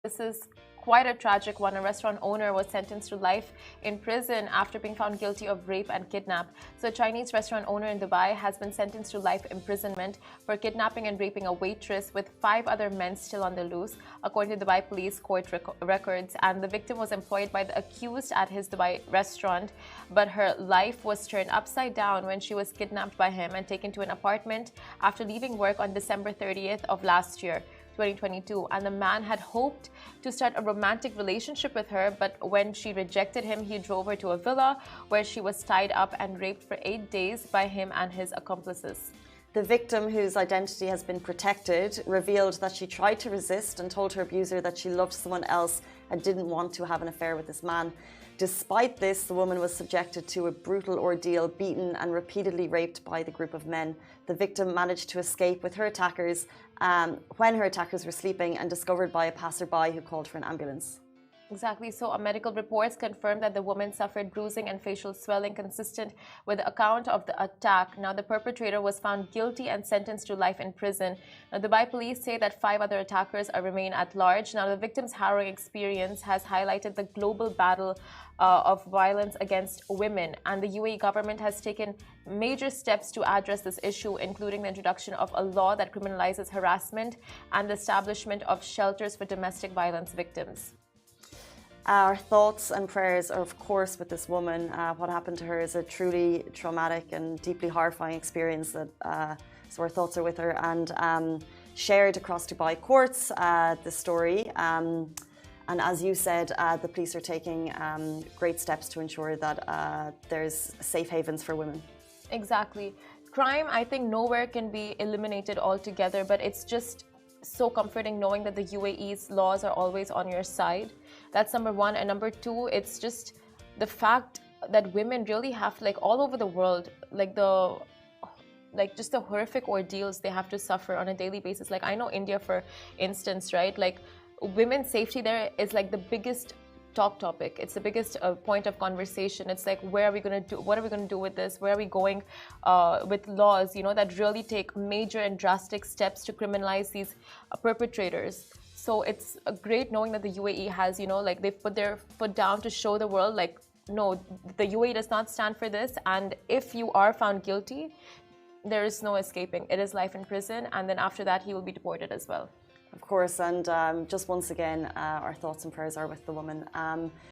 This is quite a tragic one. A restaurant owner was sentenced to life in prison after being found guilty of rape and kidnap. So a Chinese restaurant owner in Dubai has been sentenced to life imprisonment for kidnapping and raping a waitress, with 5 other men still on the loose, according to Dubai police court records. And the victim was employed by the accused at his Dubai restaurant, but her life was turned upside down when she was kidnapped by him and taken to an apartment after leaving work on December 30th of last year, 2022. And the man had hoped to start a romantic relationship with her, but when she rejected him, he drove her to a villa where she was tied up and raped for 8 days by him and his accomplices. The victim, whose identity has been protected, revealed that she tried to resist and told her abuser that she loved someone else and didn't want to have an affair with this man. Despite this, the woman was subjected to a brutal ordeal, beaten and repeatedly raped by the group of men. The victim managed to escape with her attackers when her attackers were sleeping, and discovered by a passerby who called for an ambulance. Exactly. So, medical reports confirmed that the woman suffered bruising and facial swelling consistent with the account of the attack. Now, the perpetrator was found guilty and sentenced to life in prison. Now, Dubai police say that 5 other attackers remain at large. Now, the victim's harrowing experience has highlighted the global battle of violence against women, and the UAE government has taken major steps to address this issue, including the introduction of a law that criminalizes harassment and the establishment of shelters for domestic violence victims. Our thoughts and prayers are, of course, with this woman. What happened to her is a truly traumatic and deeply horrifying experience. So our thoughts are with her, and shared across Dubai courts the story. And as you said, the police are taking great steps to ensure that there's safe havens for women. Exactly. Crime, I think, nowhere can be eliminated altogether, but it's just so comforting knowing that the UAE's laws are always on your side. That's number one. And number two, it's just the fact that women really have, like, all over the world, just the horrific ordeals they have to suffer on a daily basis. Like, I know India, for instance, right? Like, women's safety there is like the biggest topic. It's the biggest point of conversation. It's like, where are we going to do? What are we going to do with this? Where are we going with laws, that really take major and drastic steps to criminalize these perpetrators? So it's great knowing that the UAE has, they've put their foot down to show the world, like, no, the UAE does not stand for this. And if you are found guilty, there is no escaping. It is life in prison. And then after that, he will be deported as well. Of course, and just once again, our thoughts and prayers are with the woman.